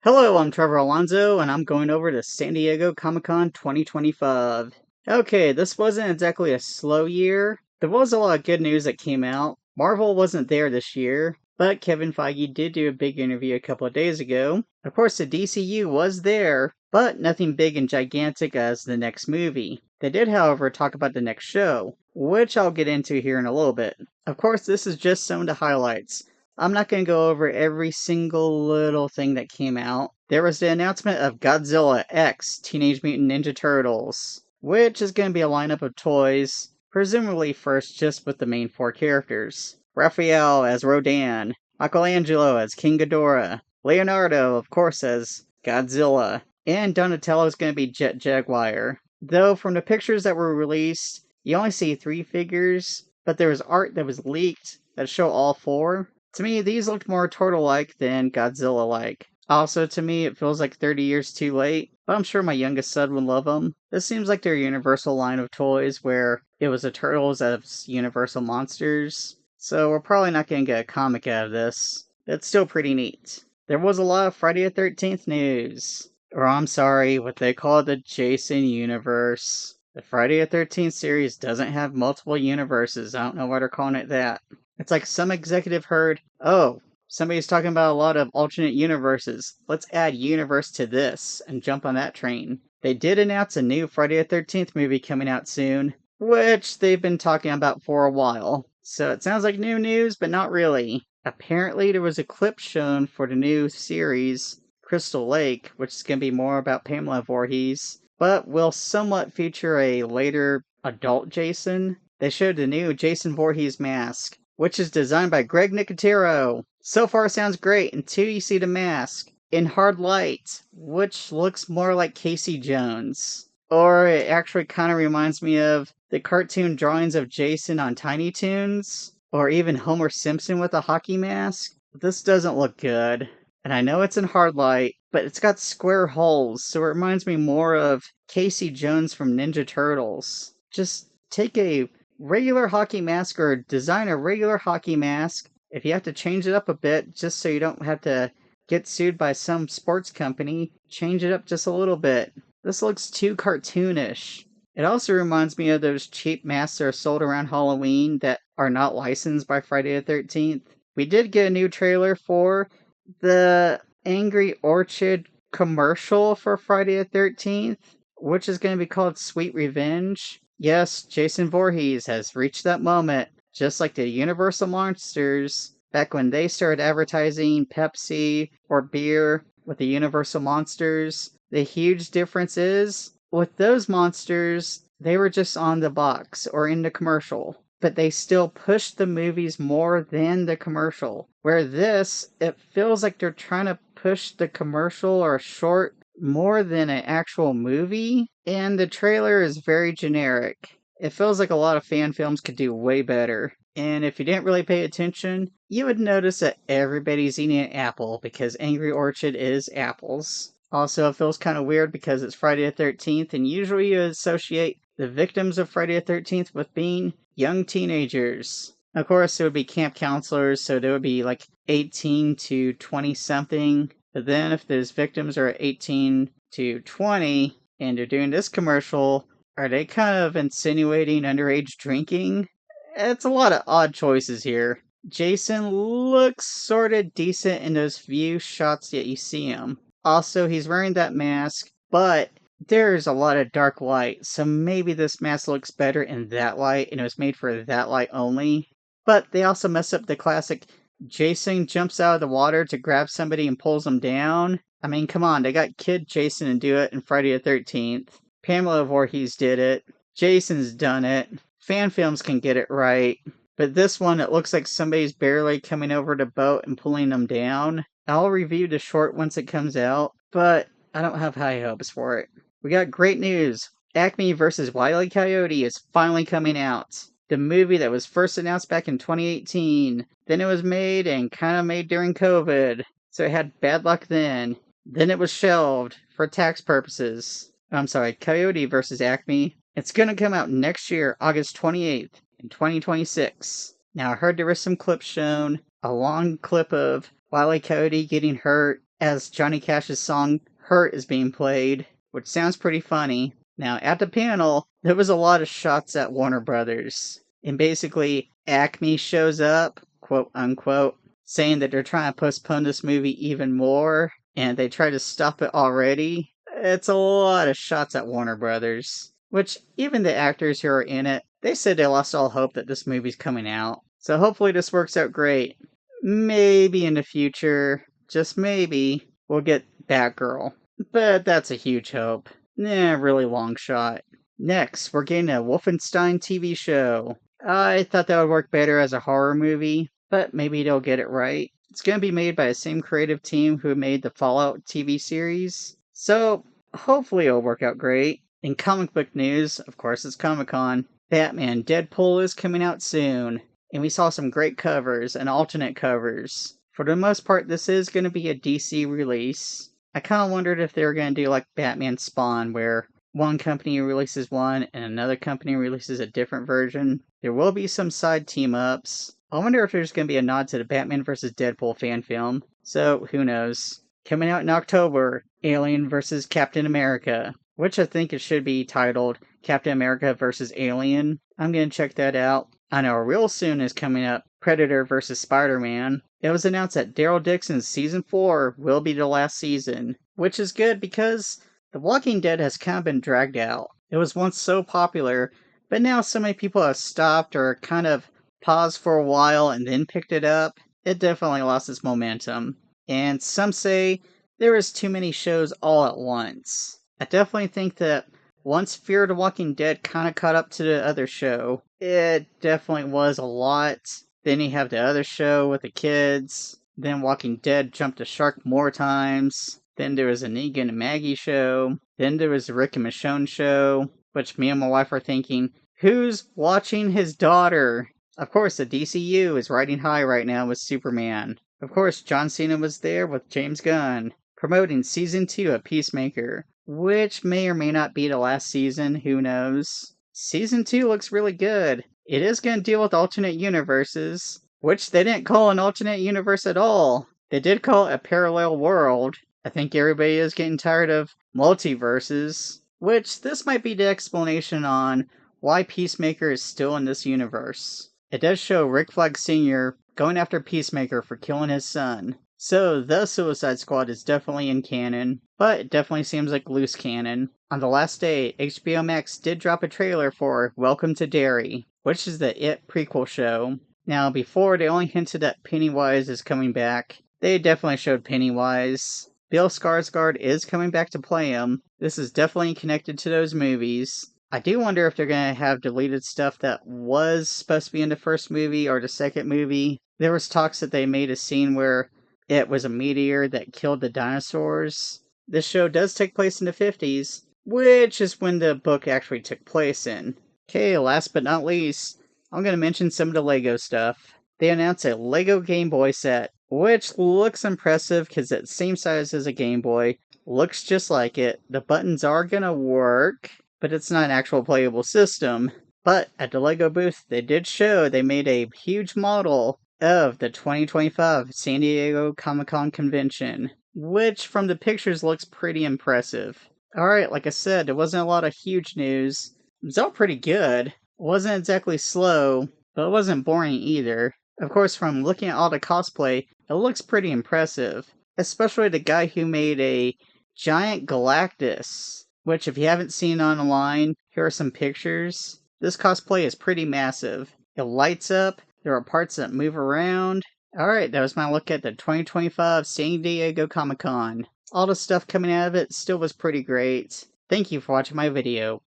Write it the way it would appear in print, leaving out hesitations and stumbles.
Hello, I'm Trevor Alonso, and I'm going over to San Diego Comic-Con 2025. Okay, this wasn't exactly a slow year. There was a lot of good news that came out. Marvel wasn't there this year, but Kevin Feige did do a big interview a couple of days ago. Of course, the DCU was there, but nothing big and gigantic as the next movie. They did, however, talk about the next show, which I'll get into here in a little bit. Of course, this is just some of the highlights. I'm not going to go over every single little thing that came out. There was the announcement of Godzilla X Teenage Mutant Ninja Turtles, which is going to be a lineup of toys, presumably first just with the main four characters. Raphael as Rodan, Michelangelo as King Ghidorah, Leonardo, of course, as Godzilla, and Donatello is going to be Jet Jaguar. Though from the pictures that were released, you only see 3 figures, but there was art that was leaked that show all 4. To me, these looked more turtle-like than Godzilla-like. Also, to me, it feels like 30 years too late, but I'm sure my youngest son would love them. This seems like their Universal line of toys where it was the turtles as Universal monsters, so we're probably not going to get a comic out of this. It's still pretty neat. There was a lot of Friday the 13th news. Or I'm sorry, what they call the Jason universe. The Friday the 13th series doesn't have multiple universes. I don't know why they're calling it that. It's like some executive heard, oh, somebody's talking about a lot of alternate universes. Let's add universe to this and jump on that train. They did announce a new Friday the 13th movie coming out soon, which they've been talking about for a while. So it sounds like new news, but not really. Apparently there was a clip shown for the new series, Crystal Lake, which is going to be more about Pamela Voorhees, but will somewhat feature a later adult Jason. They showed the new Jason Voorhees mask, which is designed by Greg Nicotero. So far sounds great until you see the mask in hard light, which looks more like Casey Jones. Or it actually kind of reminds me of the cartoon drawings of Jason on Tiny Toons, or even Homer Simpson with a hockey mask. This doesn't look good. And I know it's in hard light, but it's got square holes, so it reminds me more of Casey Jones from Ninja Turtles. Just take a regular hockey mask or design a regular hockey mask. If you have to change it up a bit just so you don't have to get sued by some sports company, change it up just a little bit. This looks too cartoonish. It also reminds me of those cheap masks that are sold around Halloween that are not licensed by Friday the 13th. We did get a new trailer for the Angry Orchard commercial for Friday the 13th, which is going to be called Sweet Revenge. Yes, Jason Voorhees has reached that moment, just like the Universal Monsters, back when they started advertising Pepsi or beer with the Universal Monsters. The huge difference is, with those monsters, they were just on the box or in the commercial, but they still pushed the movies more than the commercial. Where this, it feels like they're trying to push the commercial or short more than an actual movie, and the trailer is very generic. It feels like a lot of fan films could do way better. And if you didn't really pay attention, you would notice that everybody's eating an apple because Angry Orchard is apples. Also, it feels kind of weird because it's Friday the 13th, and usually you associate the victims of Friday the 13th with being young teenagers. Of course, it would be camp counselors, so they would be like 18 to 20 something. But then if those victims are 18 to 20 and they're doing this commercial, are they kind of insinuating underage drinking? It's a lot of odd choices here. Jason looks sort of decent in those few shots that you see him. Also, he's wearing that mask, but there's a lot of dark light, so maybe this mask looks better in that light and it was made for that light only. But they also mess up the classic Jason jumps out of the water to grab somebody and pulls them down. I mean, come on, they got Kid Jason to do it in Friday the 13th. Pamela Voorhees did it. Jason's done it. Fan films can get it right. But this one, it looks like somebody's barely coming over the boat and pulling them down. I'll review the short once it comes out, but I don't have high hopes for it. We got great news. Acme vs. Wile E. Coyote is finally coming out. The movie that was first announced back in 2018. Then it was made and kind of made during COVID. So it had bad luck then. Then it was shelved for tax purposes. I'm sorry, Coyote vs. Acme. It's gonna come out next year, August 28th, in 2026. Now I heard there was some clips shown. A long clip of Wile E. Coyote getting hurt as Johnny Cash's song Hurt is being played, which sounds pretty funny. Now, at the panel, there was a lot of shots at Warner Brothers. And basically, Acme shows up, quote unquote, saying that they're trying to postpone this movie even more, and they try to stop it already. It's a lot of shots at Warner Brothers. Which, even the actors who are in it, they said they lost all hope that this movie's coming out. So hopefully this works out great. Maybe in the future, just maybe, we'll get Batgirl. But that's a huge hope. Really long shot. Next, we're getting a Wolfenstein TV show. I thought that would work better as a horror movie, but maybe they'll get it right. It's going to be made by the same creative team who made the Fallout TV series, so hopefully it'll work out great. In comic book news, of course it's Comic-Con, Batman Deadpool is coming out soon, and we saw some great covers and alternate covers. For the most part, this is going to be a DC release. I kind of wondered if they were going to do like Batman Spawn, where one company releases one and another company releases a different version. There will be some side team-ups. I wonder if there's going to be a nod to the Batman vs. Deadpool fan film. So, who knows. Coming out in October, Alien vs. Captain America, which I think it should be titled Captain America vs. Alien. I'm going to check that out. I know real soon is coming up Predator vs. Spider-Man. It was announced that Daryl Dixon's Season 4 will be the last season, which is good because The Walking Dead has kind of been dragged out. It was once so popular, but now so many people have stopped or kind of paused for a while and then picked it up. It definitely lost its momentum. And some say there was too many shows all at once. I definitely think that once Fear the Walking Dead kind of caught up to the other show, it definitely was a lot. Then you have the other show with the kids. Then Walking Dead jumped the shark more times. Then there was a Negan and Maggie show. Then there was the Rick and Michonne show, which me and my wife are thinking, who's watching his daughter? Of course, the DCU is riding high right now with Superman. Of course, John Cena was there with James Gunn, promoting Season 2 of Peacemaker, which may or may not be the last season, who knows. Season 2 looks really good. It is going to deal with alternate universes, which they didn't call an alternate universe at all. They did call it a parallel world. I think everybody is getting tired of multiverses, which this might be the explanation on why Peacemaker is still in this universe. It does show Rick Flag Sr. going after Peacemaker for killing his son. So, the Suicide Squad is definitely in canon, but it definitely seems like loose canon. On the last day, HBO Max did drop a trailer for Welcome to Derry, which is the It prequel show. Now, before they only hinted that Pennywise is coming back, they definitely showed Pennywise. Bill Skarsgård is coming back to play him. This is definitely connected to those movies. I do wonder if they're going to have deleted stuff that was supposed to be in the first movie or the second movie. There was talks that they made a scene where it was a meteor that killed the dinosaurs. This show does take place in the 50s, which is when the book actually took place in. Okay, last but not least, I'm going to mention some of the LEGO stuff. They announced a LEGO Game Boy set, which looks impressive because it's the same size as a Game Boy, looks just like it. The buttons are going to work, but it's not an actual playable system. But at the LEGO booth, they did show they made a huge model of the 2025 San Diego Comic-Con convention, which from the pictures looks pretty impressive. Alright, like I said, there wasn't a lot of huge news. It was all pretty good. It wasn't exactly slow, but it wasn't boring either. Of course, from looking at all the cosplay, it looks pretty impressive. Especially the guy who made a giant Galactus, which if you haven't seen online, here are some pictures. This cosplay is pretty massive. It lights up, there are parts that move around. Alright, that was my look at the 2025 San Diego Comic-Con. All the stuff coming out of it still was pretty great. Thank you for watching my video.